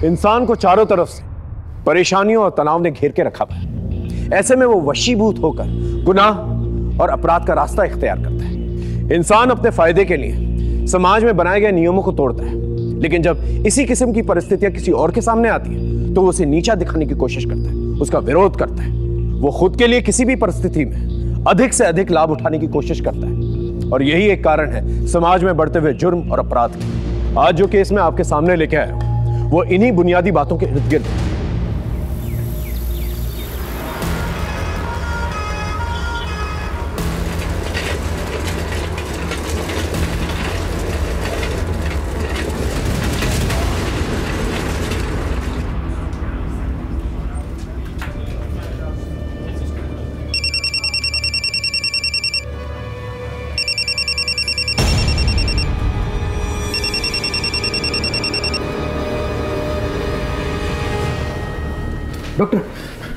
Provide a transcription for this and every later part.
इंसान को चारों तरफ से परेशानियों और तनाव ने घेर के रखा हुआ है। ऐसे में वो वशीभूत होकर गुनाह और अपराध का रास्ता इख्तियार करता है। इंसान अपने फायदे के लिए समाज में बनाए गए नियमों को तोड़ता है, लेकिन जब इसी किस्म की परिस्थितियां किसी और के सामने आती हैं तो वो उसे नीचा दिखाने की कोशिश करता है, उसका विरोध करता है। वो खुद के लिए किसी भी परिस्थिति में अधिक से अधिक लाभ उठाने की कोशिश करता है, और यही एक कारण है समाज में बढ़ते हुए जुर्म और अपराध के। आज जो केस मैं आपके सामने लेके आया हूं वो इन्हीं बुनियादी बातों के इर्द गिर्द है।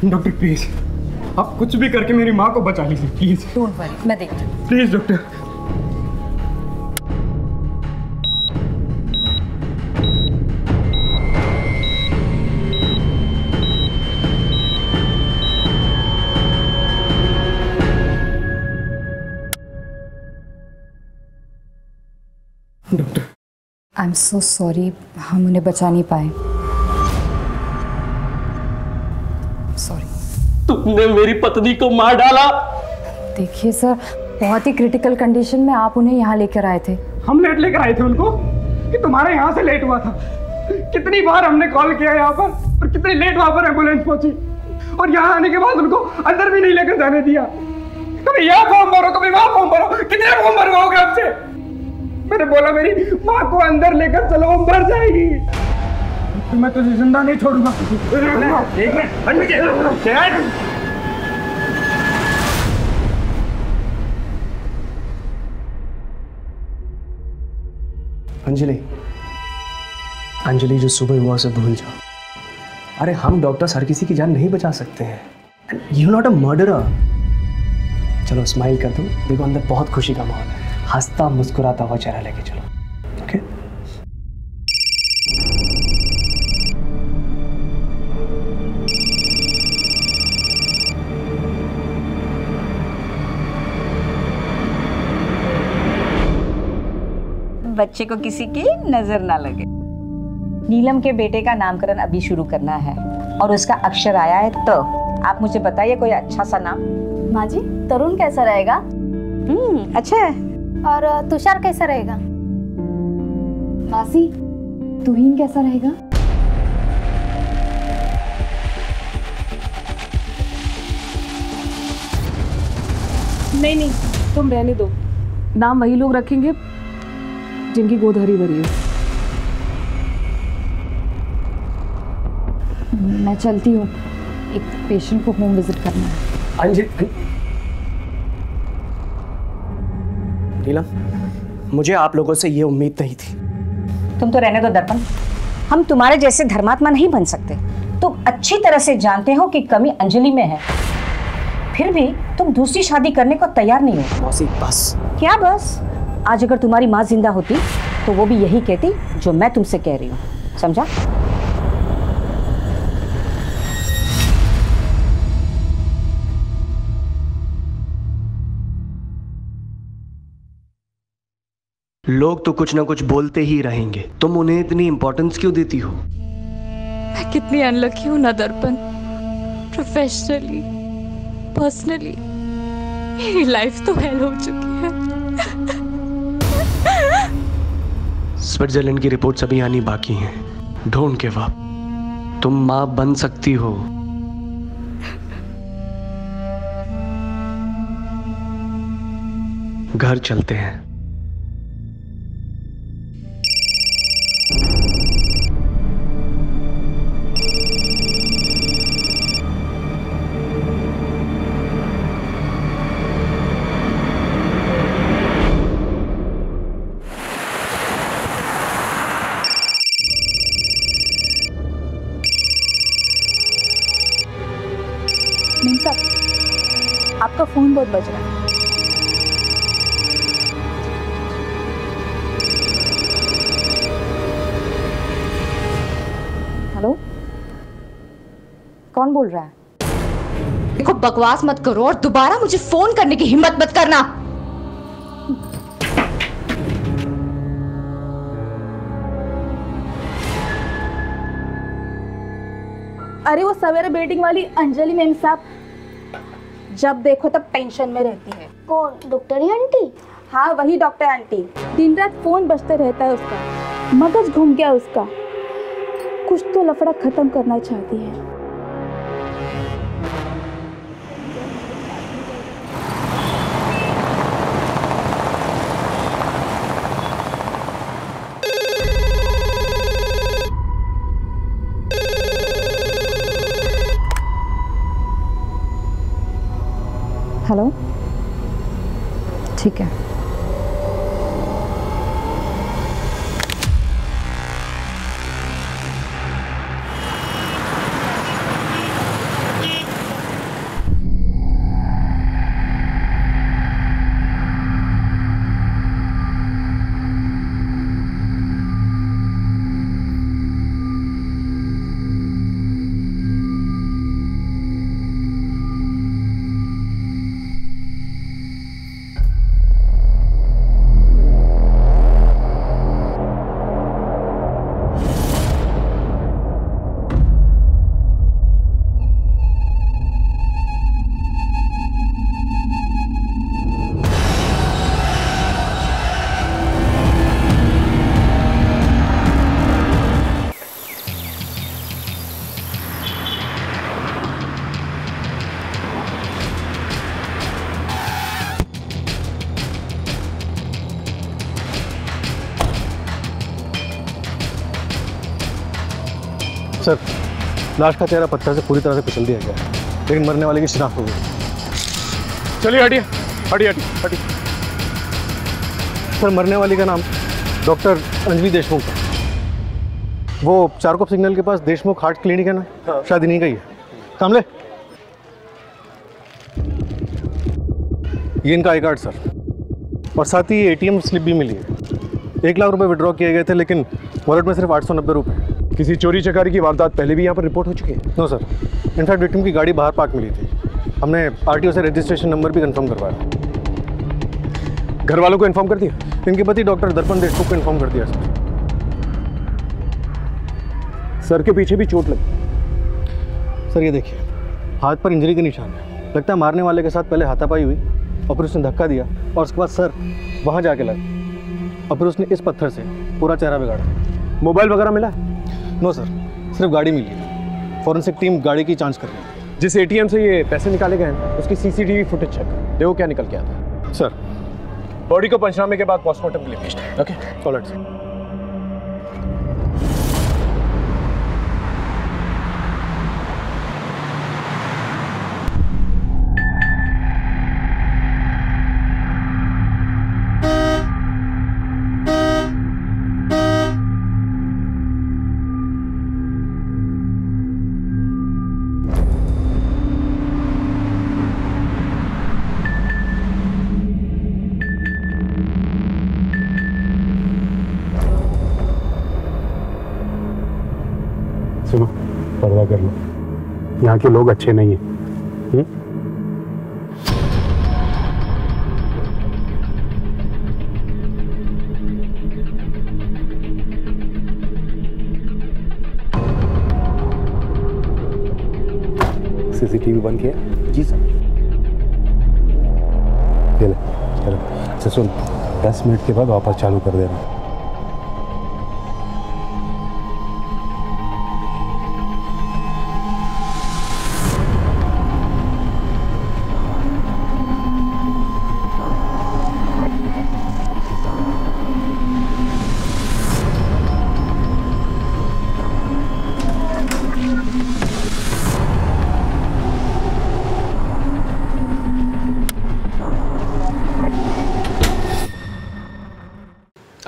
डॉक्टर प्लीज, आप कुछ भी करके मेरी माँ को बचा लीजिए प्लीज। डोंट वरी, मैं देखती हूँ। Please doctor. Doctor I am so sorry, हम उन्हें बचा नहीं पाए। सॉरी। तुमने मेरी पत्नी को मार डाला। देखिए सर, बहुत ही क्रिटिकल कंडीशन में आप उन्हें यहाँ लेकर आए थे। हम लेट लेकर आए थे उनको कि तुम्हारे यहाँ से लेट हुआ था। कितनी बार हमने कॉल किया यहाँ पर, और कितनी लेट वहां पर एम्बुलेंस पहुंची, और यहाँ आने के बाद उनको अंदर भी नहीं लेकर जाने दिया। कभी यहाँ फॉर्म भरो, कभी वहां फॉर्म भरो, कितने फॉर्म भरवाओगे आपसे? मैंने बोला मेरी माँ को अंदर लेकर चलो, वो मर जाएगी। मैं तुझे जिंदा नहीं छोड़ूंगा। अंजलि जो सुबह हुआ उसे भूल जाओ। अरे हम डॉक्टर्स हर किसी की जान नहीं बचा सकते हैं। You not a murderer. चलो स्माइल कर दो, देखो अंदर बहुत खुशी का माहौल है। हंसता मुस्कुराता हुआ चेहरा लेके चलो, ओके? बच्चे को किसी की नजर ना लगे। नीलम के बेटे का नामकरण अभी शुरू करना है और उसका अक्षर आया है, तो आप मुझे बताइए कोई अच्छा सा नाम। माँ जी, तरुण कैसा रहेगा? अच्छा है। और तुषार कैसा रहेगा? मासी, तुहीन कैसा रहेगा? नहीं, तुम रहने दो। नाम वही लोग रखेंगे जिनकी गोद हरी भरी है। मैं चलती हूँ, एक पेशेंट को होम विजिट करना है। नीलम, मुझे आप लोगों से ये उम्मीद नहीं थी। तुम तो रहने दो दर्पण, हम तुम्हारे जैसे धर्मात्मा नहीं बन सकते। तुम अच्छी तरह से जानते हो कि कमी अंजलि में है, फिर भी तुम दूसरी शादी करने को तैयार नहीं हो। मौसी बस। क्या बस? आज अगर तुम्हारी माँ जिंदा होती तो वो भी यही कहती जो मैं तुमसे कह रही हूँ, समझा? लोग तो कुछ ना कुछ बोलते ही रहेंगे, तुम उन्हें इतनी इंपॉर्टेंस क्यों देती हो? मैं कितनी अनलकी हूँ ना दर्पण। प्रोफेशनली, पर्सनली मेरी लाइफ तो हेल हो चुकी है। स्विट्जरलैंड की रिपोर्ट्स अभी आनी बाकी हैं। डोंट गिव अप, तुम माँ बन सकती हो। घर चलते हैं। आपका फोन बहुत बज रहा है। कौन बोल रहा है? देखो, बकवास मत करो और दोबारा मुझे फोन करने की हिम्मत मत करना। अरे वो सवेरे बिल्डिंग वाली अंजलि मैम साहब, जब देखो तब टेंशन में रहती है। कौन? डॉक्टरी आंटी? हाँ वही डॉक्टर आंटी, दिन रात फोन बजते रहता है उसका, मगज घूम गया उसका। कुछ तो लफड़ा खत्म करना चाहती है। हेलो, ठीक है। सर, लाश का चेहरा पत्थर से पूरी तरह से कुचल दिया गया है, लेकिन मरने वाले की शिनाख्त हो गई। चलिए हटिए हटिए हटिए हटिए। सर, मरने वाली का नाम डॉक्टर अंजलि देशमुख है। वो चारकोप सिग्नल के पास देशमुख हार्ट क्लिनिक है ना, शायद इन्हीं का ही है। कामले, ये इनका आई कार्ड सर, और साथ ही एटीएम स्लिप भी मिली है। 1 लाख रुपए विड्रॉ किए गए थे, लेकिन वॉलेट में सिर्फ 890 रुपये। किसी चोरी चकारी की वारदात पहले भी यहाँ पर रिपोर्ट हो चुकी है? नो सर, इनफैक्ट विक्टिम की गाड़ी बाहर पार्क मिली थी। हमने आरटीओ से रजिस्ट्रेशन नंबर भी कंफर्म करवाया। घर वालों को इन्फॉर्म कर दिया? इनके पति डॉक्टर दर्पण देशमुख को इन्फॉर्म कर दिया सर। सर के पीछे भी चोट लगी। सर ये देखिए, हाथ पर इंजरी के निशान है। लगता है मारने वाले के साथ पहले हाथापाई हुई और फिर उसने धक्का दिया और उसके बाद सर वहाँ जाके लगा और फिर उसने इस पत्थर से पूरा चेहरा बिगाड़ा। मोबाइल वगैरह मिला? नो सर, सिर्फ गाड़ी मिली है। फॉरेंसिक टीम गाड़ी की जांच कर रही है। जिस एटीएम से ये पैसे निकाले गए हैं उसकी सीसीटीवी फुटेज चेक करो, देखो क्या निकल के आता है। सर, बॉडी को पंचनामे के बाद पोस्टमार्टम के लिए भेजना है। Okay, alright sir. सुनो, पर्दा कर लो, यहाँ के लोग अच्छे नहीं हैं। सीसीटीवी बंद किया? जी सर। चलो चलो, अच्छा सुन, 10 मिनट के बाद वापस चालू कर देना।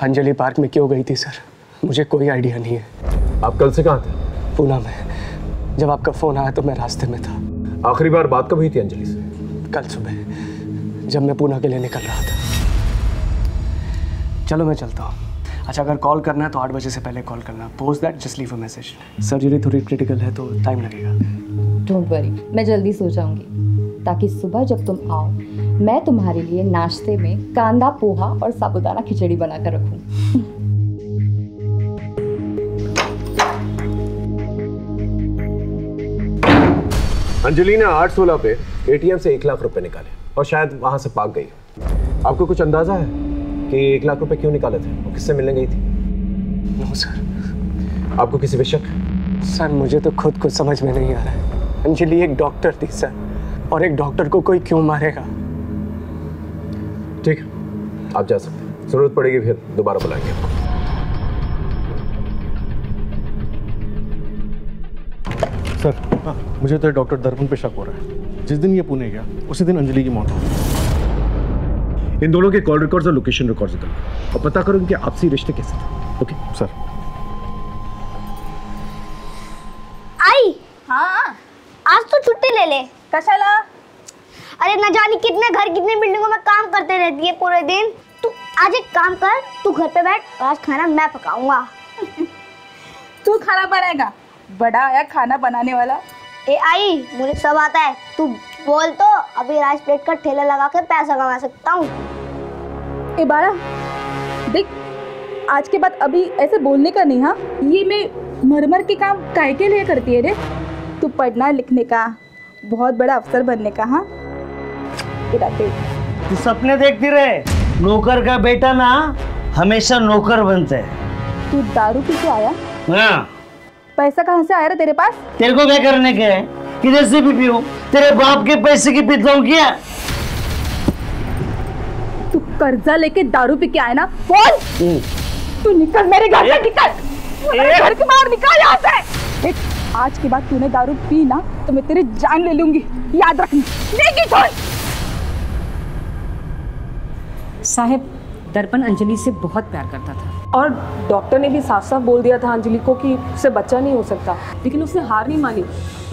अंजलि पार्क में क्यों गई थी सर, मुझे कोई आइडिया नहीं है। आप कल से कहाँ थे? पूना में। जब आपका फ़ोन आया तो मैं रास्ते में था। आखिरी बार बात कब हुई थी अंजलि से? कल सुबह, जब मैं पूना के लिए निकल रहा था। चलो मैं चलता हूँ, अच्छा, अगर कॉल करना है तो 8 बजे से पहले कॉल करना। Post that just leave a message. Surgery थोड़ी क्रिटिकल है तो टाइम लगेगा। डोंट वरी, मैं जल्दी सो जाऊंगी ताकि सुबह जब तुम आओ मैं तुम्हारे लिए नाश्ते में कांदा पोहा और साबुदाना खिचड़ी बनाकर रखूं। अंजलि ने 8/16 पे एटीएम से 1 लाख रुपए निकाले और शायद वहां से भाग गई। आपको कुछ अंदाजा है कि 1 लाख रुपए क्यों निकाले थे और किससे मिलने गई थी? No sir. आपको किसी पे शक? सर मुझे तो खुद कुछ समझ में नहीं आ रहा है। अंजलि एक डॉक्टर थी सर, और एक डॉक्टर को कोई क्यों मारेगा? ठीक है, आप जा सकते हैं। जरूरत पड़ेगी फिर दोबारा बुलाएंगे आपको। सर मुझे तो डॉक्टर दर्पण पे शक हो रहा है। जिस दिन ये पुणे गया उसी दिन अंजलि की मौत हो गई। इन दोनों के कॉल रिकॉर्ड्स और लोकेशन रिकॉर्ड्स निकालो और पता करो इनके आपसी रिश्ते कैसे थे। Okay sir. आई हाँ, आज तो छुट्टी ले ले। कशाला? अरे न जाने कितने घर कितने बिल्डिंगों में काम करते रहती है पूरे दिन। तू आज एक काम कर, तू घर पे बैठ, आज खाना मैं पकाऊंगा। तू खाना बनाएगा? बड़ा आया खाना बनाने वाला। ए आई, मुझे सब आता है, तू बोल तो अभी राइस प्लेट का ठेला लगा के पैसा कमा सकता हूँ। ए बारा देख, आज के बाद अभी ऐसे बोलने का नहीं। हाँ, ये मैं मरमर के काम काहे के लिए करती है रे? तू पढ़ना लिखने का, बहुत बड़ा अफसर बनने का। हाँ तू सपने देखती रहे। नौकर का बेटा ना हमेशा नौकर बनता है। तू दारू पी के आया? हाँ। पैसा कहाँ से आया रे तेरे पास? तेरे को क्या करने का है? किधर से भी पीऊं? तेरे बाप के पैसे की पीता हूँ क्या? तू कर्जा लेके दारू पी के आया ना? बोल। तू निकल मेरे घर से, निकल घर के बाहर, निकल यहाँ से। आज के बाद तूने दारू पी ना तो मैं तेरी जान ले लूंगी, याद रखना। लेगी छोड़। साहब, दर्पण अंजलि से बहुत प्यार करता था और डॉक्टर ने भी साफ साफ बोल दिया था अंजलि को कि उससे बच्चा नहीं हो सकता, लेकिन उसने हार नहीं मानी।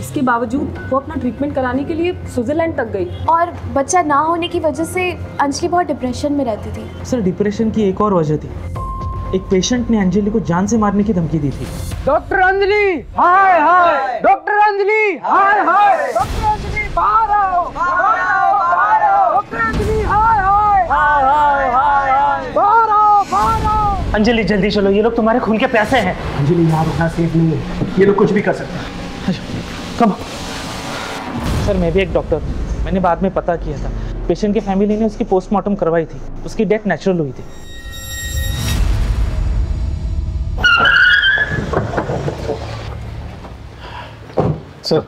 इसके बावजूद वो अपना ट्रीटमेंट कराने के लिए स्विट्जरलैंड तक गई। और बच्चा ना होने की वजह से अंजलि बहुत डिप्रेशन में रहती थी। सर, डिप्रेशन की एक और वजह थी। एक पेशेंट ने अंजलि को जान से मारने की धमकी दी थी। डॉक्टर अंजलि, हाय हाय। डॉक्टर अंजलि, हाय हाय। डॉक्टर अंजलि, बाहर आओ, बाहर आओ, बाहर आओ। डॉक्टर अंजलि, हाय हाय, हाय हाय, हाय हाय। बाहर आओ, बाहर आओ। अंजलि जल्दी चलो, ये लोग तुम्हारे खून के प्यासे हैं। अंजलि यहाँ रुकना सेफ नहीं है, ये लोग कुछ भी कर सकते हैं। कम। सर, मैं भी एक डॉक्टर हूँ। मैंने बाद में पता किया था, पेशेंट की फैमिली ने उसकी पोस्टमार्टम करवाई थी। उसकी डेथ नेचुरल हुई थी। सर,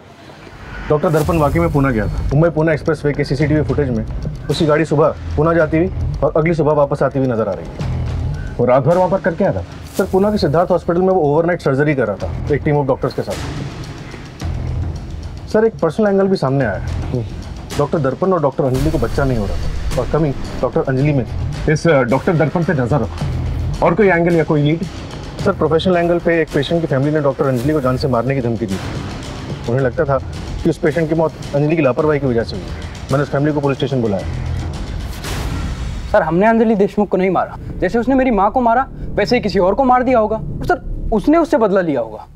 डॉक्टर दर्पण वाकई में पुणे गया था। मुंबई पुणे एक्सप्रेसवे के सीसीटीवी फुटेज में उसकी गाड़ी सुबह पुणे जाती हुई और अगली सुबह वापस आती हुई नजर आ रही है। वो रात भर वहाँ पर करके आया था? सर, पुणे के सिद्धार्थ हॉस्पिटल में वो ओवरनाइट सर्जरी कर रहा था एक टीम ऑफ डॉक्टर्स के साथ। सर, एक पर्सनल एंगल भी सामने आया है। डॉक्टर दर्पण और डॉक्टर अंजलि को बच्चा नहीं हो रहा था और कमी डॉक्टर अंजलि में थी। इस डॉक्टर दर्पण पे नजर रखो। और कोई एंगल या कोई लीड? सर, प्रोफेशनल एंगल पे एक पेशेंट की फैमिली ने डॉक्टर अंजलि को जान से मारने की धमकी दी। उन्हें लगता था कि उस पेशेंट की मौत अंजलि की लापरवाही की वजह से हुई। मैंने उस फैमिली को पुलिस स्टेशन बुलाया। सर, हमने अंजलि देशमुख को नहीं मारा। जैसे उसने मेरी माँ को मारा वैसे ही किसी और को मार दिया होगा। सर, उसने उससे बदला लिया होगा।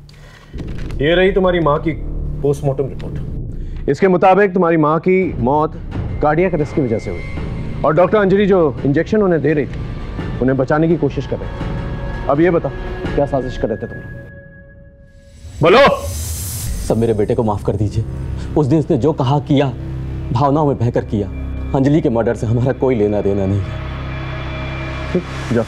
ये रही तुम्हारी माँ की पोस्टमार्टम रिपोर्ट। इसके मुताबिक तुम्हारी माँ की मौत कार्डियक अरेस्ट की वजह से हुई और डॉक्टर अंजलि जो इंजेक्शन उन्हें दे रही थी उन्हें बचाने की कोशिश कर रहे थे। अब ये बता, क्या साजिश कर रहे थे तुम? बोलो। सब मेरे बेटे को माफ कर दीजिए। उस दिन उसने जो कहा किया, भावनाओं में बहकर किया। अंजलि के मर्डर से हमारा कोई लेना देना नहीं है। ठीक, जाओ।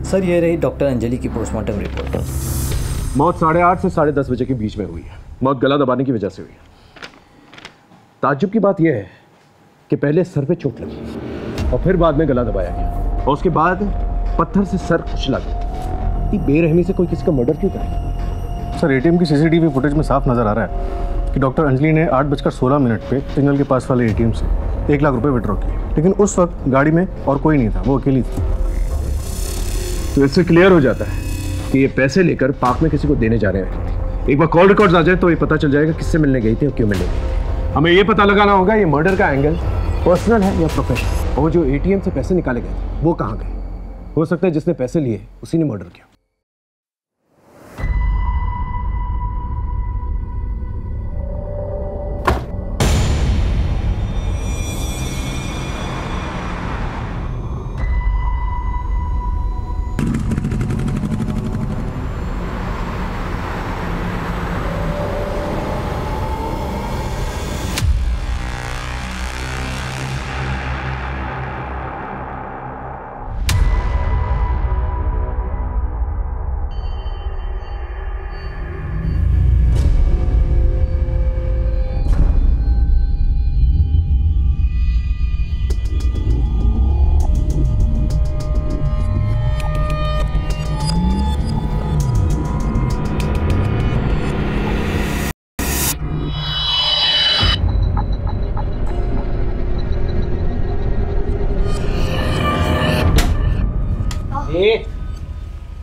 सर, ये रही डॉक्टर अंजलि की पोस्टमार्टम रिपोर्ट। मौत 8:30 से 10:30 बजे के बीच में हुई है। मौत गला दबाने की वजह से हुई है। ताज्जुब की बात यह है कि पहले सर पे चोट लगी और फिर बाद में गला दबाया गया और उसके बाद पत्थर से सर कुचला गया। इतनी बेरहमी से कोई किसी का मर्डर क्यों करेगा? सर, एटीएम की सीसीटीवी फुटेज में साफ नजर आ रहा है कि डॉक्टर अंजलि ने 8:16 पे सिग्नल के पास वाले एटीएम से 1 लाख रुपए विड्रॉ किए, लेकिन उस वक्त गाड़ी में और कोई नहीं था, वो अकेली थी। तो इससे क्लियर हो जाता है कि ये पैसे लेकर पार्क में किसी को देने जा रहे हैं। एक बार कॉल रिकॉर्ड्स आ जाए तो ये पता चल जाएगा किससे मिलने गई थी और क्यों मिलने गई थी। हमें ये पता लगाना होगा ये मर्डर का एंगल पर्सनल है या प्रोफेशनल। और जो एटीएम से पैसे निकाले गए वो कहाँ गए? हो सकता है जिसने पैसे लिए उसी ने मर्डर किया।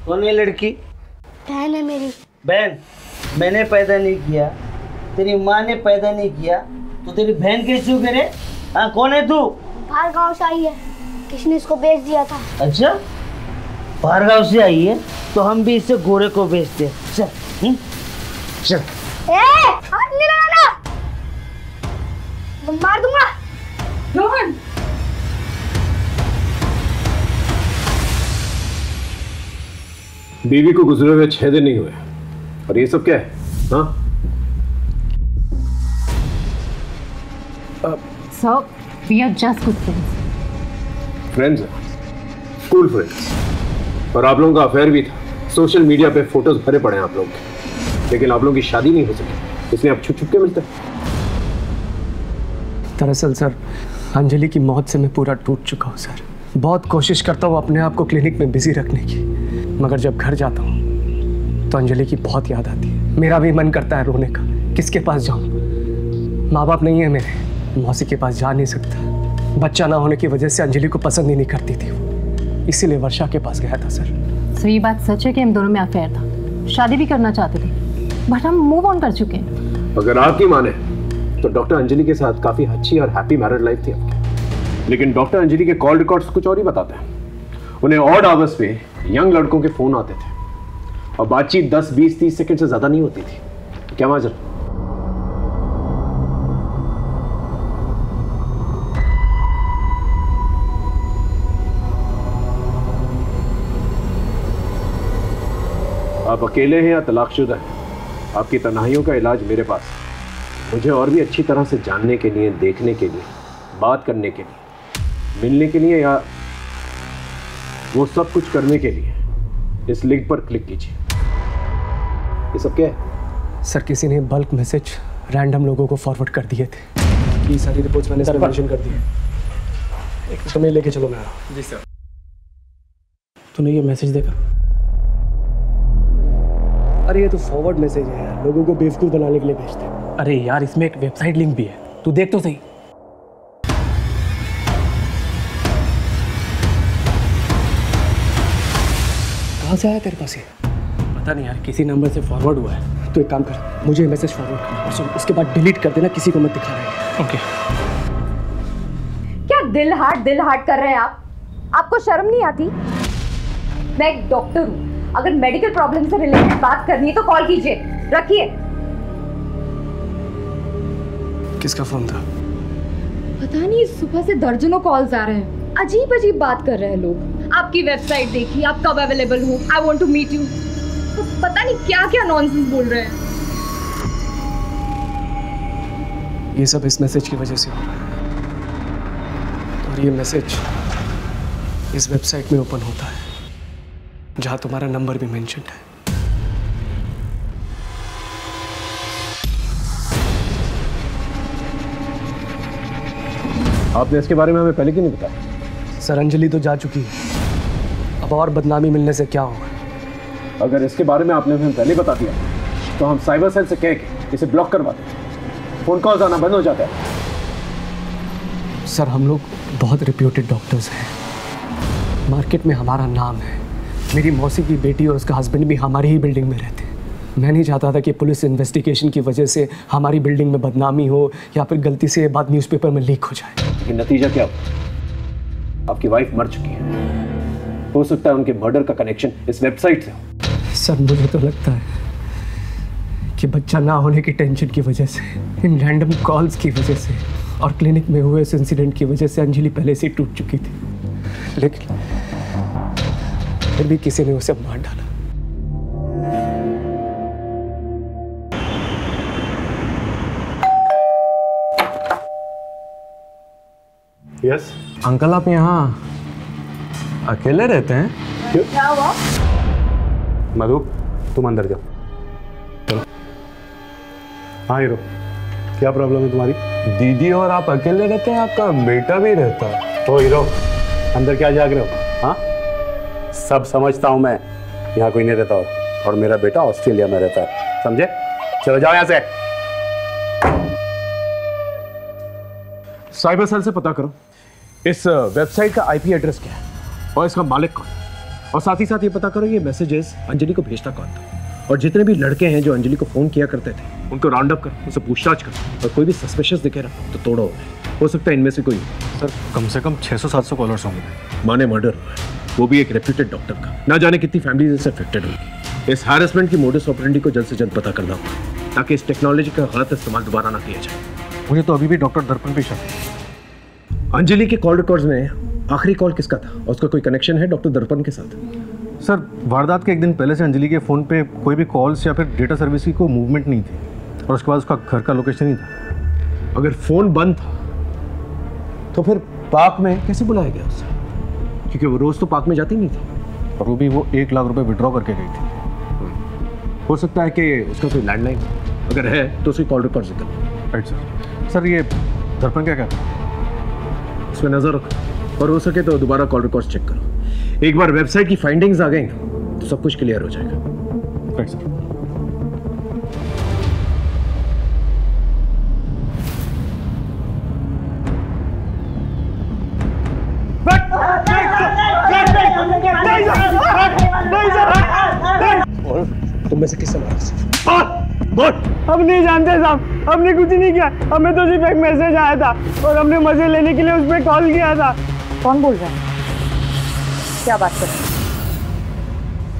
कौन है लड़की? बहन है मेरी। बहन? मैंने पैदा नहीं किया, तेरी माँ ने पैदा नहीं किया, तो तेरी बहन कैसे हो गए रे? हाँ, कौन है तू? बाहर गांव से आई है, किसी ने इसको बेच दिया था। अच्छा, बाहर गांव से आई है तो हम भी इसे गोरे को बेचते हैं। चल चल। हाथ नहीं लगाना, मार दूंगा। रोहन, बीवी को गुजरे हुए 6 दिन नहीं हुए और ये सब क्या है? हाँ? So, we are just good friends. Friends हैं, स्कूल फ्रेंड्स। और आप लोगों का अफेयर भी था। सोशल मीडिया पे फोटोज भरे पड़े हैं आप लोगों के, लेकिन आप लोगों की शादी नहीं हो सकी, इसलिए आप छुप छुप के मिलते हैं। दरअसल सर, अंजलि की मौत से मैं पूरा टूट चुका हूँ सर। बहुत कोशिश करता हूँ अपने आप को क्लिनिक में बिजी रखने की, मगर जब घर जाता हूँ तो अंजलि की बहुत याद आती है। मेरा भी मन करता है रोने का, किसके पास जाऊँ? माँ बाप नहीं है मेरे, मौसी के पास जा नहीं सकता। बच्चा ना होने की वजह से अंजलि को पसंद ही नहीं करती थी वो, इसीलिए वर्षा के पास गया था सर। सो ये बात सच है कि हम दोनों में अफेयर था, शादी भी करना चाहते थे, बट हम मूव ऑन कर चुके हैं। अगर आपकी माने तो डॉक्टर अंजलि के साथ काफी अच्छी और हैप्पी मैरिड लाइफ थी आपकी, लेकिन डॉक्टर अंजलि के कॉल रिकॉर्ड्स कुछ और ही बताते हैं। उन्हें ऑड आवर्स पे यंग लड़कों के फोन आते थे और बातचीत 10, 20, 30 सेकंड से ज्यादा नहीं होती थी। क्या माजर? आप अकेले हैं या तलाकशुदा हैं? आपकी तन्हाइयों का इलाज मेरे पास है। मुझे और भी अच्छी तरह से जानने के लिए, देखने के लिए, बात करने के लिए, मिलने के लिए या वो सब कुछ करने के लिए इस लिंक पर क्लिक कीजिए। ये सब क्या है? सर, किसी ने बल्क मैसेज रैंडम लोगों को फॉरवर्ड कर दिए थे। ये सारी रिपोर्ट्स मैंने सर मेंशन कर दी है। एक समय लेके चलो मैं आ रहा हूं। जी सर। तूने ये मैसेज देखा? अरे ये तो फॉरवर्ड मैसेज है यार, लोगों को बेवकूफ बनाने के लिए भेजते हैं। अरे यार, इसमें एक वेबसाइट लिंक भी है, तू देख तो सही। कहाँ से आया तेरे पास ये? पता नहीं यार, किसी नंबर से फॉरवर्ड हुआ है। तो एक काम कर, मुझे मैसेज फॉरवर्ड कर और सुन, उसके बाद डिलीट कर देना, किसी को मत दिखाना है। ओके। क्या दिल हार्ट कर रहे हैं आप? आपको शर्म नहीं आती? मैं एक डॉक्टर हूँ, अगर मेडिकल प्रॉब्लम से रिलेटेड बात करनी है तो कॉल कीजिए, रखिए। किसका फोन था? पता नहीं, सुबह से दर्जनों कॉल्स आ रहे हैं, अजीब अजीब बात कर रहे हैं लोग। आपकी वेबसाइट देखी, आप कब अवेलेबल हो, I want to meet you, तो पता नहीं क्या क्या नॉनसेंस बोल रहे हैं। ये सब इस मैसेज की वजह से हो रहा है, और ये मैसेज इस वेबसाइट में ओपन होता है जहां तुम्हारा नंबर भी मेंशन है। आपने इसके बारे में हमें पहले क्यों नहीं बताया? सर, अंजलि तो जा चुकी है, अब और बदनामी मिलने से क्या होगा? अगर इसके बारे में आपने हमें पहले बता दिया तो हम साइबर सेल से कह के इसे ब्लॉक करवा देते, फोन कॉल्स आना बंद हो जाता है। सर, हम लोग बहुत रिप्यूटेड डॉक्टर्स हैं, मार्केट में हमारा नाम है। मेरी मौसी की बेटी और उसका हस्बैंड भी हमारी ही बिल्डिंग में रहते हैं। मैं नहीं चाहता था कि पुलिस इन्वेस्टिगेशन की वजह से हमारी बिल्डिंग में बदनामी हो या फिर गलती से ये बात न्यूज़पेपर में लीक हो जाए। लेकिन नतीजा क्या हुआ? आपकी वाइफ मर चुकी है। हो सकता है उनके मर्डर का कनेक्शन इस वेबसाइट से हो। सर मुझे तो लगता है कि बच्चा ना होने की टेंशन की वजह से, इन रैंडम कॉल्स की वजह से और क्लिनिक में हुए इस इंसिडेंट की वजह से अंजलि पहले से ही टूट चुकी थी, लेकिन फिर भी किसी ने उसे मार डाला। यस अंकल, आप यहाँ अकेले रहते हैं? क्या हुआ? मधु, तुम अंदर जाओ। चलो। हाँ हीरो, क्या प्रॉब्लम है तुम्हारी? दीदी और आप अकेले रहते हैं, आपका बेटा भी रहता है। ओ हीरो, अंदर क्या जाग रहे हो? हाँ, सब समझता हूँ मैं। यहाँ कोई नहीं रहता और मेरा बेटा ऑस्ट्रेलिया में रहता है, समझे? चलो जाओ यहाँ से। साइबर सेल से पता करो इस वेबसाइट का आईपी एड्रेस क्या है और इसका मालिक कौन, और साथ ही साथ ये पता करो ये मैसेजेस अंजलि को भेजता कौन था, और जितने भी लड़के हैं जो अंजलि को फोन किया करते थे उनको राउंड अप कर, उनसे पूछताछ कर, और कोई भी सस्पिशियस दिखे ना तो तोड़ो। हो सकता है इनमें से कोई। सर कम से कम 600-700 कॉलर्स होंगे। माने मर्डर हुआ है, वो भी एक रेप्यूटेड डॉक्टर का। ना जाने कितनी फैमिलीज इससे अफेक्टेड होगी। इस हैरेसमेंट की मोडस ऑपरेंडी को जल्द से जल्द पता करना होगा ताकि इस टेक्नोलॉजी का गलत इस्तेमाल दोबारा ना किया जाए। मुझे तो अभी भी डॉक्टर दर्पण पे शक है। अंजलि के कॉल रिकॉर्ड्स में आखिरी कॉल किसका था और उसका कोई कनेक्शन है डॉक्टर दर्पण के साथ? सर वारदात के एक दिन पहले से अंजलि के फ़ोन पे कोई भी कॉल्स या फिर डेटा सर्विस की कोई मूवमेंट नहीं थी, और उसके बाद उसका घर का लोकेशन ही था। अगर फ़ोन बंद था तो फिर पार्क में कैसे बुलाया गया उसे? क्योंकि वो रोज़ तो पार्क में जाती नहीं थी, और वो भी वो 1 लाख रुपए विड्रॉ करके गई थी। हो सकता है कि उसका कोई लैंडलाइन, अगर है तो उसकी कॉल रिकॉर्ड से करो। Right sir. सर ये दर्पण क्या कहता है? उस पर नज़र रखो और हो सके तो दोबारा कॉल रिकॉर्ड चेक करो। एक बार वेबसाइट की फाइंडिंग्स आ गई तो सब कुछ क्लियर हो जाएगा। Right sir. तुम में से किससे मारा? हम नहीं जानते साहब, हमने कुछ नहीं किया। हमें तो सिर्फ एक मैसेज आया था और हमने मजे लेने के लिए उस पर कॉल किया था। कौन बोल रहा है? क्या बात कर रहे हैं?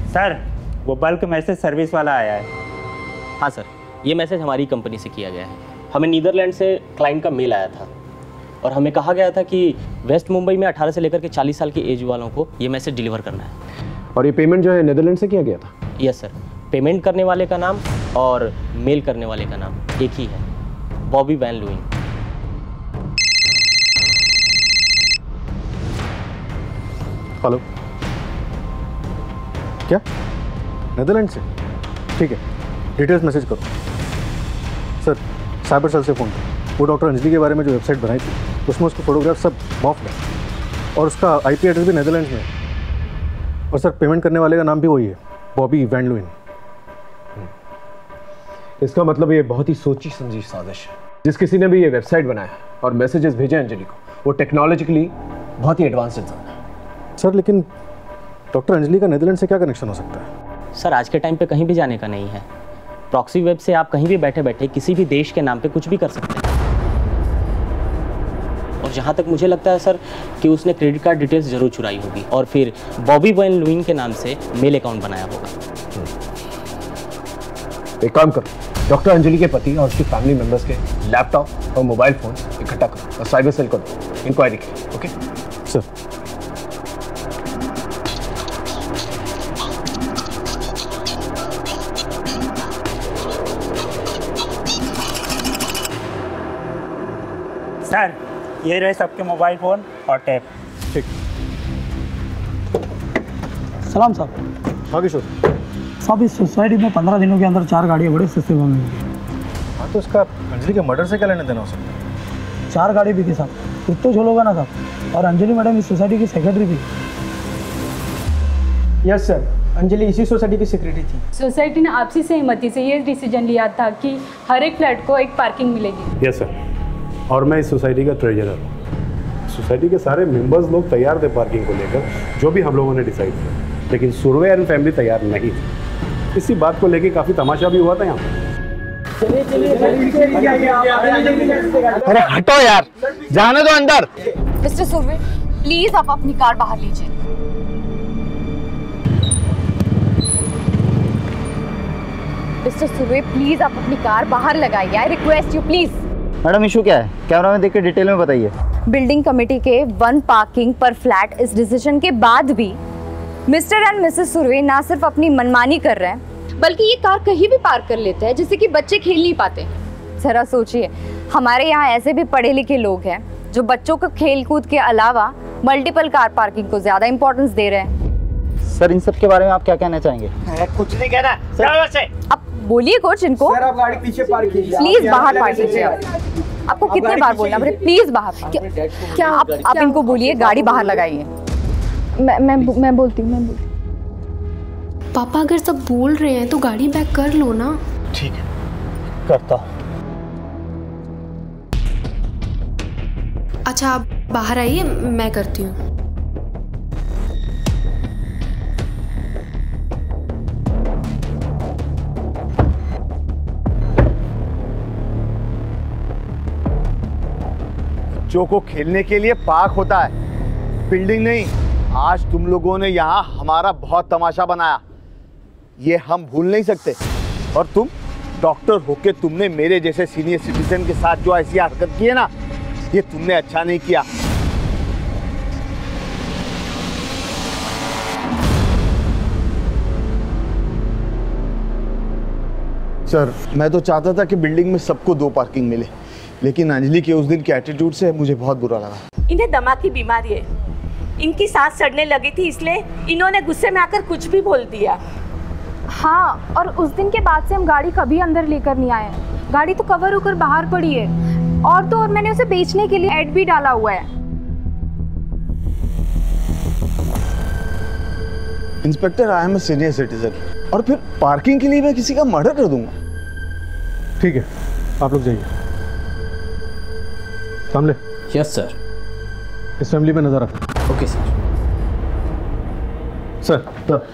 सर वो बल्क मैसेज सर्विस वाला आया है। हाँ सर, ये मैसेज हमारी कंपनी से किया गया है। हमें नीदरलैंड से क्लाइंट का मेल आया था और हमें कहा गया था कि वेस्ट मुंबई में 18 से लेकर के 40 साल की एज वालों को ये मैसेज डिलीवर करना है। और ये पेमेंट जो है नीदरलैंड से किया गया था? यस सर, पेमेंट करने वाले का नाम और मेल करने वाले का नाम एक ही है, बॉबी वैन लुइन। हेलो, क्या नीदरलैंड से? ठीक है, डिटेल्स मैसेज करो। सर साइबर सेल से फ़ोन करो। वो डॉक्टर अंजलि के बारे में जो वेबसाइट बनाई थी उसमें उसको फोटोग्राफ सब मॉफ है और उसका आईपी एड्रेस भी नीदरलैंड में है। और सर पेमेंट करने वाले का नाम भी वही है, बॉबी वैन लुइन। इसका मतलब ये बहुत ही सोची समझी साजिश है। जिस किसी ने भी ये वेबसाइट बनाया और मैसेजेस भेजे अंजलि को, वो टेक्नोलॉजिकली बहुत ही एडवांस इंसान है। सर लेकिन डॉक्टर अंजलि का नीदरलैंड से क्या कनेक्शन हो सकता है? सर आज के टाइम पे कहीं भी जाने का नहीं है। प्रॉक्सी वेब से आप कहीं भी बैठे बैठे किसी भी देश के नाम पे कुछ भी कर सकते हैं। और जहाँ तक मुझे लगता है सर कि उसने क्रेडिट कार्ड डिटेल्स जरूर चुराई होगी और फिर बॉबी वैन लुइन के नाम से मेल अकाउंट बनाया होगा। एक काम करो, डॉक्टर अंजलि के पति और उसकी फैमिली मेंबर्स के लैपटॉप और मोबाइल फोन इकट्ठा करो और साइबर सेल को दो इंक्वायरी के लिए। Okay sir. सर ये रहे सबके मोबाइल फ़ोन और टैब। ठीक। सलाम साहब। हाँ किशोर साहब, इस सोसाइटी में 15 दिनों के अंदर 4 गाड़ियाँ बड़े सस्ते में मिली। हाँ तो इसका अंजलि के मर्डर से क्या लेने देना हो सकता है? 4 गाड़ी भी थी साहब, कुछ तो झोल होगा ना साहब। और अंजलि मैडम इस सोसाइटी की सेक्रेटरी थी। यस सर, अंजलि इसी सोसाइटी की सेक्रेटरी थी। सोसाइटी ने आपसी सहमति से ये डिसीजन लिया था कि हर एक फ्लैट को एक पार्किंग मिलेगी। यस सर, और मैं इस सोसाइटी का ट्रेजरर हूँ। सोसाइटी के सारे मेंबर्स लोग तैयार थे पार्किंग को लेकर, जो भी हम लोगों ने डिसाइड किया, लेकिन सुरवे एंड फैमिली तैयार नहीं थी। इसी बात को लेके काफी तमाशा भी हुआ था यहाँ। अरे हटो यार, जाने दो अंदर। मिस्टर सुरवे, प्लीज आप अपनी कार बाहर लीजिए। मिस्टर सुरवे, प्लीज आप अपनी कार बाहर लगाइए। I request you please. Madam issue क्या है? कैमरा में देख के डिटेल में बताइए। बिल्डिंग कमेटी के 1 पार्किंग पर फ्लैट इस डिसीजन के बाद भी मिस्टर एंड मिसेस सुरवे ना सिर्फ अपनी मनमानी कर रहे हैं, बल्कि ये कार कहीं भी पार्क कर लेते हैं जिससे कि बच्चे खेल नहीं पाते। जरा सोचिए, हमारे यहाँ ऐसे भी पढ़े लिखे लोग हैं जो बच्चों को खेल कूद के अलावा मल्टीपल कार पार्किंग को ज्यादा इंपॉर्टेंस दे रहे हैं। सर, इन सब के बारे में आप क्या कहना चाहेंगे? कुछ नहीं कहना। अब बोलिए कुछ इनको। सर, आप गाड़ी पीछे पार्क कीजिए। प्लीज बाहर पार्क कीजिए। आपको कितने बार बोलना पड़े, प्लीज बाहर। क्या आप इनको बोलिए गाड़ी बाहर लगाइए। मैं बोलती हूँ। पापा अगर सब बोल रहे हैं तो गाड़ी बैक कर लो ना। ठीक है, करता हूँ। अच्छा, आप बाहर आइए, मैं करती हूँ। बच्चों को खेलने के लिए पार्क होता है, बिल्डिंग नहीं। आज तुम लोगों ने यहाँ हमारा बहुत तमाशा बनाया, ये हम भूल नहीं सकते। और तुम डॉक्टर होके तुमने मेरे जैसे सीनियर सिटीजन के साथ जो ऐसी हरकत की है ना, ये तुमने अच्छा नहीं किया। सर, मैं तो चाहता था कि बिल्डिंग में सबको 2 पार्किंग मिले, लेकिन अंजलि के उस दिन के एटीट्यूड से मुझे बहुत बुरा लगा। इन्हें दमा की बीमारी है, इनकी सांस चढ़ने लगी थी, इसलिए इन्होंने गुस्से में आकर कुछ भी बोल दिया। हाँ, और उस दिन के बाद से हम गाड़ी कभी अंदर लेकर नहीं आए। गाड़ी तो कवर होकर बाहर पड़ी है, और तो और मैंने उसे बेचने के लिए ऐड भी डाला हुआ है। Inspector, I am a senior citizen, और फिर पार्किंग के लिए मैं किसी का मर्डर कर दूंगा? ठीक है, आप लोग जाइए। सामने। Yes sir. इस फैमिली पे नजर रखना। Okay sir. Sir,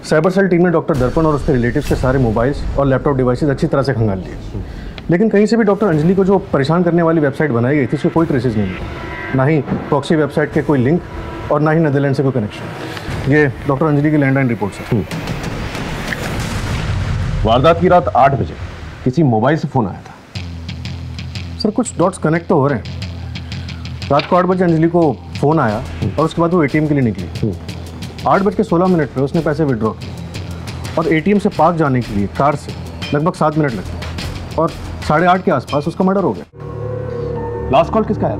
cyber cell team ने डॉक्टर दर्पण और उसके रिलेटिव्स के सारे मोबाइल्स और लैपटॉप डिवाइसेस अच्छी तरह से खंगाल लिए, लेकिन कहीं से भी डॉक्टर अंजलि को जो परेशान करने वाली वेबसाइट बनाई गई थी उसके कोई ट्रेसेस नहीं मिले, ना ही प्रॉक्सी वेबसाइट के कोई लिंक और ना ही नेदरलैंड से कोई कनेक्शन। ये डॉक्टर अंजलि की लैंडलाइन रिपोर्ट है। वारदात की रात 8 बजे किसी मोबाइल से फोन आया था। सर, कुछ डॉट्स कनेक्ट तो हो रहे हैं। रात को 8 बजे अंजलि को फ़ोन आया और उसके बाद वो एटीएम के लिए निकली। 8:16 पे उसने पैसे विड्रॉ किए और एटीएम से पार्क जाने के लिए कार से लगभग 7 मिनट लगे और 8:30 के आसपास उसका मर्डर हो गया। लास्ट कॉल किसका है?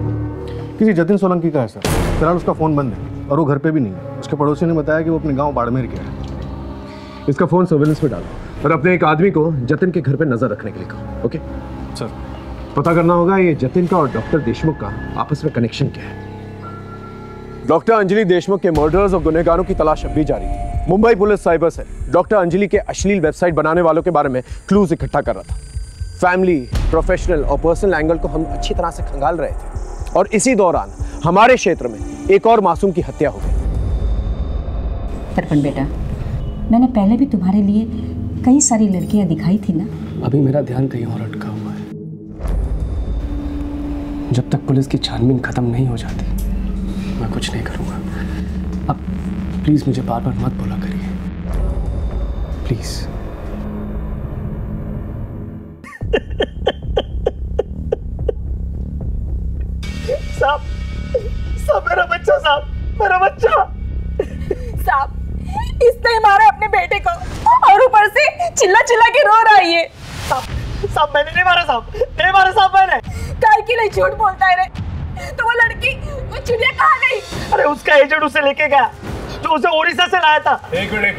किसी जतिन सोलंकी का है सर। फिलहाल उसका फ़ोन बंद है और वो घर पे भी नहीं है। उसके पड़ोसी ने बताया कि वो अपने गाँव बाड़मेर गया है। इसका फ़ोन सर्विलेंस पे डालो और अपने एक आदमी को जतिन के घर पे नजर रखने के लिए कहो। Okay sir. पता करना होगा ये जतिन का और डॉक्टर देशमुख का आपस में कनेक्शन क्या है। डॉक्टर अंजलि देशमुख के मर्डर्स और गुनहगारों की तलाश अब भी जारी थी। Mumbai police cyber cell doctor Anjali के अश्लील वेबसाइट बनाने वालों के बारे में क्लूज इकट्ठा कर रहा था। फैमिली, प्रोफेशनल और पर्सनल एंगल को हम अच्छी तरह से खंगाल रहे थे और इसी दौरान हमारे क्षेत्र में एक और मासूम की हत्या हो गई। दर्पण बेटा, मैंने पहले भी तुम्हारे लिए कई सारी लड़कियां दिखाई थी ना। अभी मेरा ध्यान कहीं और अटका हुआ है। जब तक पुलिस की छानबीन खत्म नहीं हो जाती मैं कुछ नहीं करूंगा। अब प्लीज मुझे बार बार मत बोला करिए, प्लीज। साहब, मेरा बच्चा, साहब, मेरा बच्चा। साहब, इसने मारा अपने बेटे को और ऊपर से चिल्ला चिल्ला के रो रहा है ये। साहब, मैंने नहीं मारा साहब, नहीं मारा साहब मैंने। काय के लिए झूठ बोलता है रे? तो वो लड़की, वो चिड़िया कहाँ गई? अरे उसका एजेंट उसे लेके गया, जो उसे ओडिशा से लाया था। एक मिनट,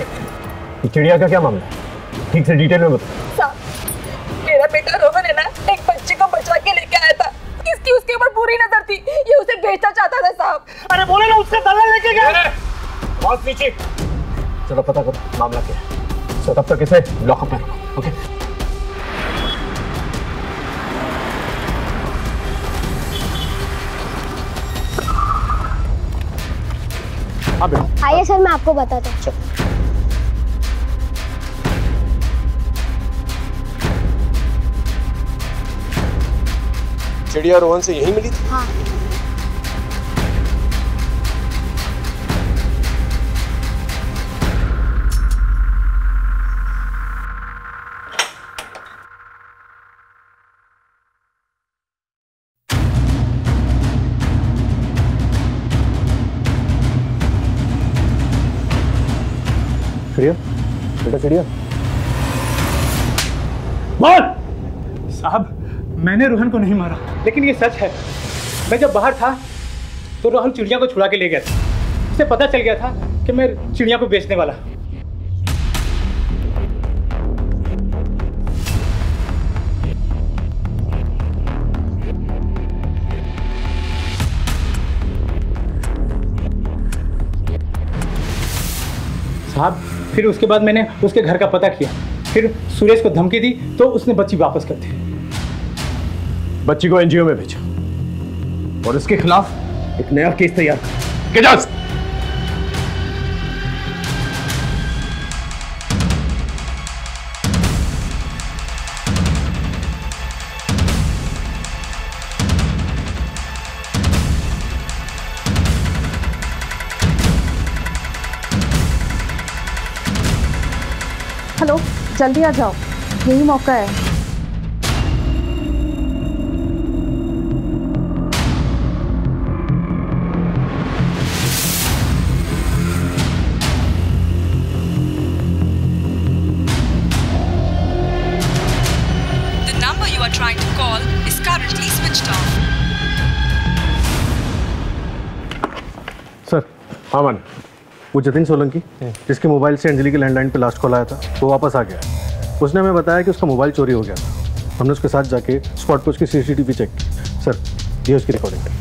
चिड़िया का क्या मामला है? ठीक से डिटेल में बताओ। साहब, मेरा बेटा रोहन है ना, एक बच्चे को बचा के लेके आया था। इसकी उसके ऊपर पूरी नजर थी, ये उसे बेचना चाहता था साहब। अरे बोले ना, उसका दलाल लेके गया। बहुत नीचे, चलो पता करो मामला क्या है। सो तब तक इसे लॉकअप में रखो। ओके। आइए सर, मैं आपको बताता हूँ। चिड़िया रोहन से यहीं मिली थी? हाँ। चिड़िया, बेटा चिड़िया। बोल। साहब, मैंने रोहन को नहीं मारा, लेकिन ये सच है। मैं जब बाहर था तो रोहन चिड़िया को छुड़ा के ले गया था। उसे पता चल गया था कि मैं चिड़िया को बेचने वाला। साहब, फिर उसके बाद मैंने उसके घर का पता किया, फिर सुरेश को धमकी दी तो उसने बच्ची वापस कर दी। बच्ची को एनजीओ में भेजा और इसके खिलाफ एक नया केस तैयार कर। जा। हेलो, जल्दी आ जाओ, यही मौका है। The number you are trying to call is currently switched off. Sir, हाँ मान, वो जतिन सोलंकी जिसके मोबाइल से अंजलि के लैंडलाइन पे लास्ट कॉल आया था, वो वापस आ गया है। उसने हमें बताया कि उसका मोबाइल चोरी हो गया था। हमने उसके साथ जाके स्पॉट पे उसकी सीसीटीवी चेक की। सर, ये उसकी रिकॉर्डिंग है।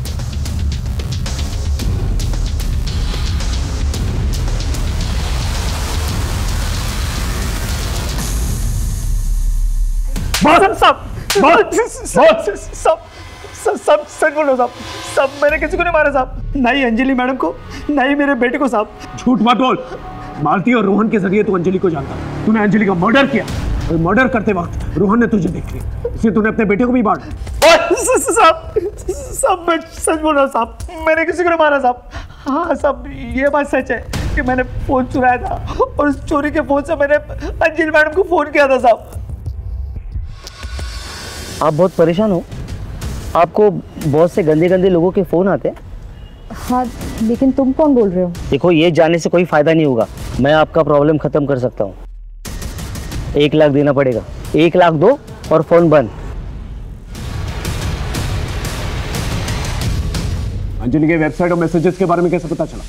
सब सच बोलो साहब। सब मैंने किसी को नहीं मारा साहब, ना ही अंजलि मैडम को, ना ही मेरे बेटे को साहब। झूठ मत बोल। मालती और रोहन के जरिए तू अंजलि को जानता। तूने अंजलि का मर्डर किया और मर्डर करते वक्त रोहन ने तुझे देख लिया, इसलिए तूने अपने बेटे को भी मारा। साहब मैं सच बोल रहा हूँ साहब, मैंने किसी को नहीं मारा साहब। हाँ साहब, ये बात सच है कि मैंने फोन चुराया था और उस चोरी के फोन से मैंने अंजलि मैडम को फोन किया था साहब। आप बहुत परेशान हो? आपको बहुत से गंदे गंदे लोगों के फ़ोन आते हैं? हाँ, लेकिन तुम कौन बोल रहे हो? देखो, ये जानने से कोई फ़ायदा नहीं होगा। मैं आपका प्रॉब्लम ख़त्म कर सकता हूँ। 1 लाख देना पड़ेगा। 1 लाख दो और फ़ोन बंद। अंजलि के वेबसाइट और मैसेजेस के बारे में कैसे पता चला?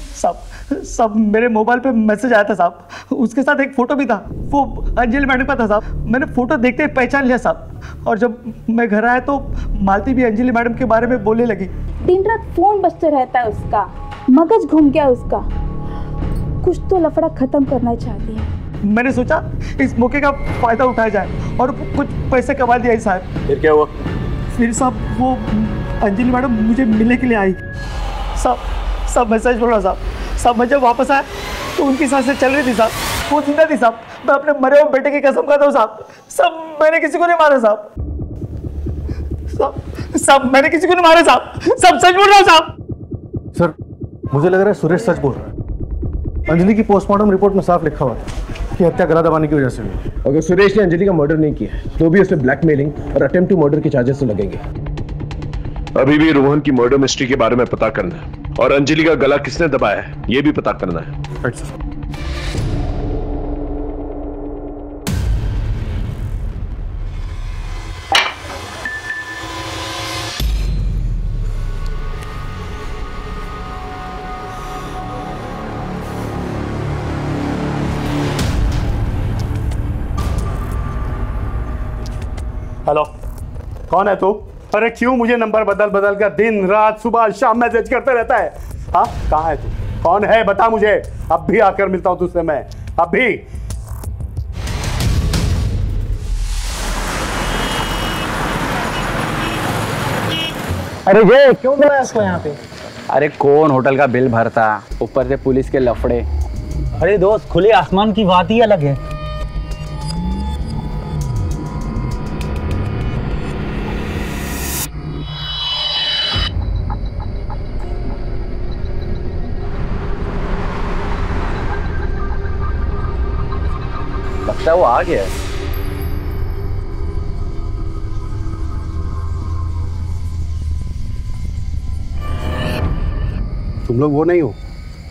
साहब मेरे मोबाइल पे मैसेज आया था साहब, उसके साथ एक फोटो भी था, वो अंजलि मैडम का था साहब। मैंने फोटो देखते ही पहचान लिया साहब, और जब मैं घर आया तो मालती भी अंजलि मैडम के बारे में बोलने लगी। दिन रात फोन बजते रहता है उसका, मगज घूम गया उसका। कुछ तो लफड़ा खत्म करना चाहती है। मैंने सोचा इस मौके का फायदा उठाया जाए और कुछ पैसे कमा दिया साहब। फिर क्या हुआ? फिर साहब वो अंजलि मैडम मुझे मिलने के लिए आई साहब। मैं सच बोल रहा साहब, मैं जब वापस आया तो उनकी सांसें चल रही थी साहब, वो जिंदा थी साहब। मैं अपने मरे हुए बेटे की कसम खाता हूँ साहब, मैंने किसी को नहीं मारा साहब। मैंने किसी को नहीं मारा साहब, सच बोल रहा हूँ साहब। सर, मुझे लग रहा है सुरेश सच बोल रहा है। अंजलि की पोस्टमार्टम रिपोर्ट में साफ लिखा हुआ था कि हत्या गला दबाने की वजह से हुई। अगर सुरेश ने अंजलि का मर्डर नहीं किया तो भी उसमें ब्लैकमेलिंग और अटेम्प्ट टू मर्डर के चार्जेस तो लगेंगे। अभी भी रोहन की मर्डर मिस्ट्री के बारे में पता करना है और अंजलि का गला किसने दबाया है ये भी पता करना है। अच्छा। हेलो, कौन है तू? अरे क्यों मुझे नंबर बदल बदल कर दिन रात सुबह शाम मैसेज करते रहता है? हाँ, कहाँ है तू? कौन है बता मुझे, अब भी आकर मिलता हूँ तुझसे मैं, अभी। अरे ये क्यों बुलाया इसको यहाँ पे? अरे कौन होटल का बिल भरता, ऊपर से पुलिस के लफड़े। अरे दोस्त, खुले आसमान की बात ही अलग है। लगता है वो आ गया है। तुम लोग वो नहीं हो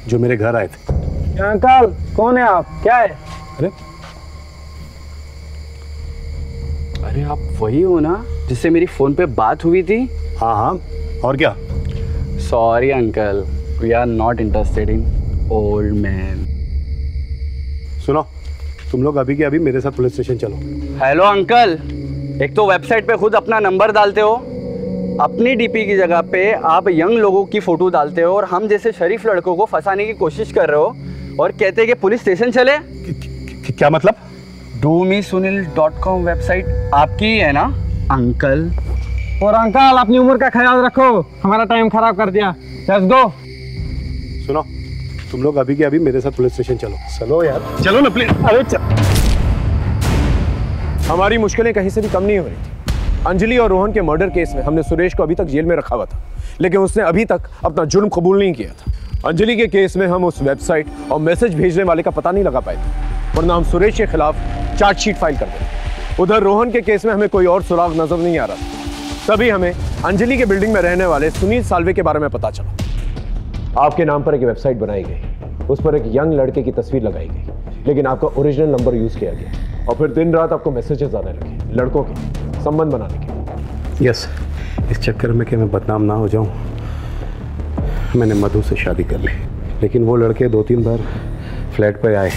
जो मेरे घर आए थे? अंकल कौन है आप? क्या है? अरे आप वही हो ना जिससे मेरी फोन पे बात हुई थी? हाँ हाँ, और क्या? Sorry uncle, we are not interested in old man. सुनो, तुम लोग अभी के अभी मेरे साथ पुलिस स्टेशन चलो। हेलो अंकल, एक तो वेबसाइट पे खुद अपना नंबर डालते हो, अपनी डीपी की जगह पे आप यंग लोगों की फोटो डालते हो और हम जैसे शरीफ लड़कों को फंसाने की कोशिश कर रहे हो और कहते हैं कि पुलिस स्टेशन चले। क्या मतलब? domesunil.com वेबसाइट आपकी ही है ना अंकल? और अंकल अपनी उम्र का ख्याल रखो, हमारा टाइम खराब कर दिया। Let's go. सुनो, तुम लोग अभी के अभी मेरे साथ पुलिस स्टेशन चलो। चलो यार, चलो ना प्लीज। अरे हमारी मुश्किलें कहीं से भी कम नहीं हो रही थी। अंजलि और रोहन के मर्डर केस में हमने सुरेश को अभी तक जेल में रखा हुआ था, लेकिन उसने अभी तक अपना जुर्म कबूल नहीं किया था। अंजलि के केस में हम उस वेबसाइट और मैसेज भेजने वाले का पता नहीं लगा पाए थे, वरना हम सुरेश के खिलाफ चार्जशीट फाइल कर देते। उधर रोहन के केस में हमें कोई और सुराग नजर नहीं आ रहा था। तभी हमें अंजलि के बिल्डिंग में रहने वाले सुनील साल्वे के बारे में पता चला। आपके नाम पर एक वेबसाइट बनाई गई, उस पर एक यंग लड़के की तस्वीर लगाई गई, लेकिन आपका ओरिजिनल नंबर यूज किया गया और फिर दिन रात आपको मैसेजेस आने लगे लड़कों के संबंध बनाने के। यस, इस चक्कर में कि मैं बदनाम ना हो जाऊं, मैंने मधु से शादी कर ली। लेकिन वो लड़के 2-3 बार फ्लैट पर आए,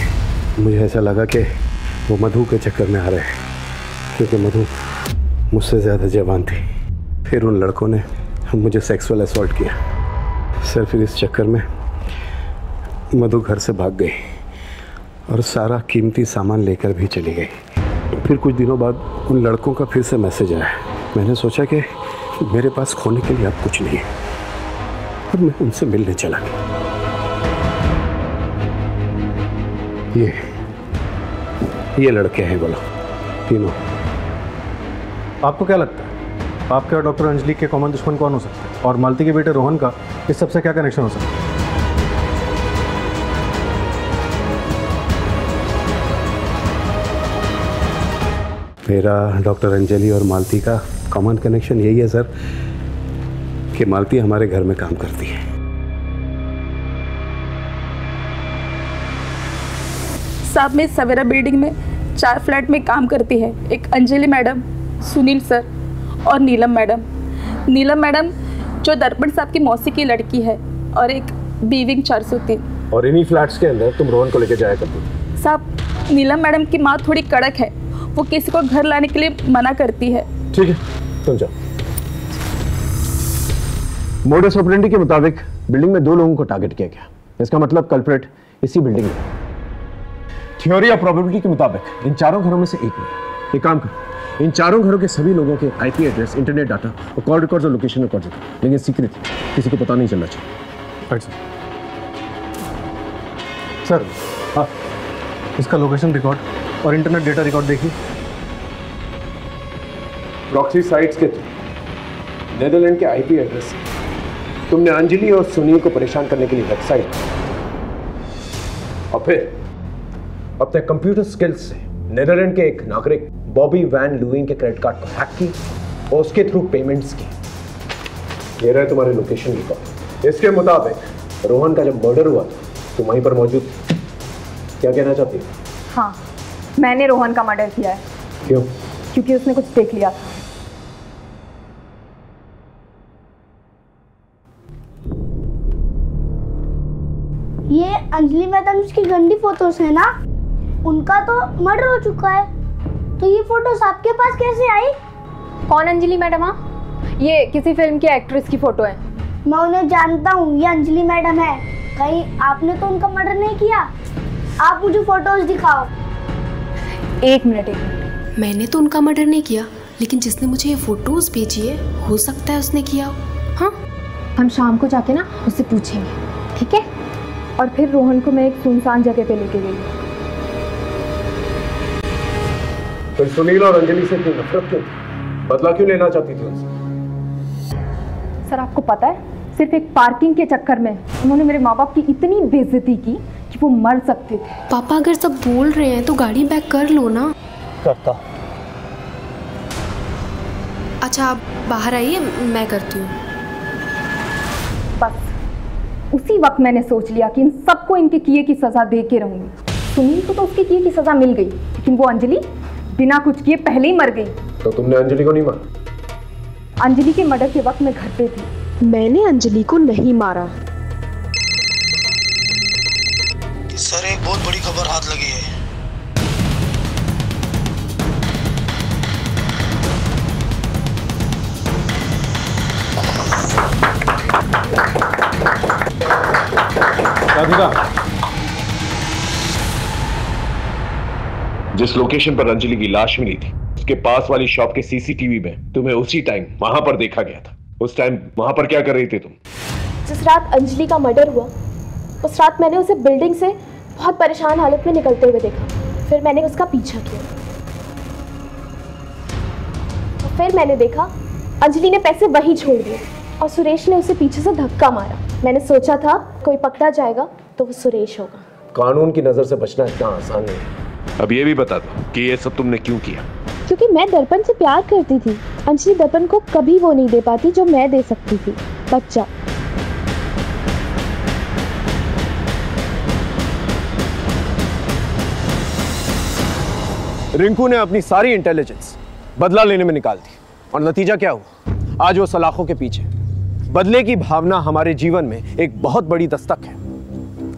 मुझे ऐसा लगा कि वो मधु के चक्कर में आ रहे हैं, क्योंकि मधु मुझसे ज़्यादा जवान थी। फिर उन लड़कों ने मुझे सेक्सुअल असॉल्ट किया। सर फिर इस चक्कर में मधु घर से भाग गई और सारा कीमती सामान लेकर भी चली गई। फिर कुछ दिनों बाद उन लड़कों का फिर से मैसेज आया। मैंने सोचा कि मेरे पास खोने के लिए अब कुछ नहीं है और मैं उनसे मिलने चला गया। ये लड़के हैं, बोलो तीनों। आपको क्या लगता है आपके और डॉक्टर अंजलि के कॉमन दुश्मन कौन हो सकता है, और मालती के बेटे रोहन का इस सबसे क्या कनेक्शन हो सकता है? मेरा डॉक्टर अंजलि और मालती का कॉमन कनेक्शन यही है सर कि मालती हमारे घर में काम करती है। साहब मैं सवेरा बिल्डिंग में 4 फ्लैट में काम करती है। एक अंजलि मैडम, सुनील सर और नीलम मैडम। नीलम मैडम जो दर्पण साहब की मौसी की लड़की है, और एक बीविंग 403। और इन्हीं फ्लैट्स के अंदर तुम रोहन को लेकर जाया करती? साहब नीलम मैडम की माँ थोड़ी कड़क है, वो किसी को घर लाने के लिए मना करती है। ठीक है, तुम जाओ। मोडस ऑपरेंडी के मुताबिक बिल्डिंग में 2 लोगों को टारगेट किया गया। इसका मतलब कल्प्रेट इसी बिल्डिंग में। थ्योरी और प्रोबेबिलिटी के मुताबिक इन 4 घरों में से एक में। एक काम करो, इन 4 घरों के सभी लोगों के आईपी एड्रेस, इंटरनेट डाटा और कॉल रिकॉर्ड्स और लोकेशन रिकॉर्ड्स, लेकिन सीक्रेट, किसी को पता नहीं चलना चाहिए। अच्छा सर, हाँ, इसका लोकेशन रिकॉर्ड और इंटरनेट डेटा रिकॉर्ड देखिए। प्रॉक्सी साइट्स के थ्रू नेदरलैंड के आईपी एड्रेस से तुमने अंजलि और सुनील को परेशान करने के लिए वेबसाइट, और फिर अपने कंप्यूटर स्किल्स से नेदरलैंड के एक नागरिक बॉबी वैन लुइंग के क्रेडिट कार्ड को हैक की और उसके थ्रू पेमेंट्स की। ये रहे तुम्हारे लोकेशन रिकॉर्ड। इसके मुताबिक रोहन का जब मर्डर हुआ था तुम वहीं पर मौजूद थी। क्या कहना चाहती हो? हाँ, मैंने रोहन का मर्डर किया है। क्यों? क्योंकि उसने कुछ देख लिया था। ये अंजलि मैडम की गंदी फोटोज है ना? उनका तो मर्डर हो चुका है, तो ये फोटोज आपके पास कैसे आई? कौन अंजलि मैडम? ये किसी फिल्म की एक्ट्रेस की फोटो है। मैं उन्हें जानता हूँ, ये अंजलि मैडम है। कहीं आपने तो उनका मर्डर नहीं किया? आप मुझे फोटोज दिखाओ। एक मिनट। मैंने तो उनका मर्डर नहीं किया, लेकिन जिसने मुझे ये फोटोज भेजी है हो सकता है उसने किया हो। हाँ, हम शाम को जाके ना उससे पूछेंगे, ठीक है? और फिर रोहन को मैं एक सुनसान जगह पे लेके गई। फिर सुनील और अंजलि से क्यों नफरत क्यों थी? बदला क्यों लेना चाहती थी उनसे? सर आपको पता है, सिर्फ एक पार्किंग के चक्कर में उन्होंने मेरे माँ बाप की इतनी बेइज्जती की कि वो मर सकते थे। पापा अगर सब बोल रहे हैं तो गाड़ी बैक कर लो ना। करता। अच्छा आप बाहर आइए, मैं करती हूँ। बस उसी वक्त मैंने सोच लिया कि इन सबको इनके किए की सजा दे के रहूंगी। सुनील को तो उसके किए की सजा मिल गई, लेकिन वो अंजलि बिना कुछ किए पहले ही मर गई। तो तुमने अंजलि को नहीं मारा? अंजलि के मर्डर के वक्त मैं घर पे थी। मैंने अंजलि को नहीं मारा। सर एक बहुत बड़ी खबर हाथ लगी है। राधिका, जिस लोकेशन पर अंजलि की लाश मिली थी उसके पास वाली शॉप के सीसीटीवी में तुम्हें उसी टाइम वहां पर देखा गया था। उस टाइम वहां पर क्या कर रही थी तुम? जिस रात अंजलि का मर्डर हुआ उस रात मैंने उसे बिल्डिंग से बहुत परेशान हालत में निकलते हुए देखा। फिर मैंने उसका पीछा किया। तो फिर मैंने देखा अंजलि ने पैसे वहीं छोड़ दिए और सुरेश ने उसे पीछे से धक्का मारा। मैंने सोचा था कोई पकड़ा जाएगा तो वो सुरेश होगा। कानून की नजर से बचना इतना आसान नहीं। अब ये भी बता दो कि ये सब तुमने क्यों किया? क्योंकि मैं दर्पण से प्यार करती थी। अंजलि दर्पण को कभी वो नहीं दे पाती जो मैं दे सकती थी। बच्चा। रिंकू ने अपनी सारी इंटेलिजेंस बदला लेने में निकाल दी और नतीजा क्या हुआ? आज वो सलाखों के पीछे। बदले की भावना हमारे जीवन में एक बहुत बड़ी दस्तक है।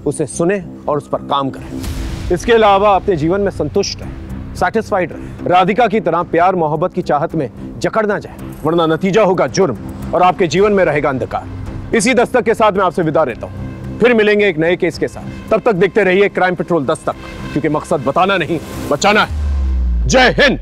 उसे सुने और उस पर काम करें। इसके अलावा अपने जीवन में संतुष्ट रहे, सैटिस्फाइड रहे। राधिका की तरह प्यार मोहब्बत की चाहत में जकड़ ना जाए, वरना नतीजा होगा जुर्म और आपके जीवन में रहेगा अंधकार। इसी दस्तक के साथ मैं आपसे विदा लेता हूं। फिर मिलेंगे एक नए केस के साथ। तब तक देखते रहिए क्राइम पेट्रोल दस्तक, क्योंकि मकसद बताना नहीं बचाना है। जय हिंद।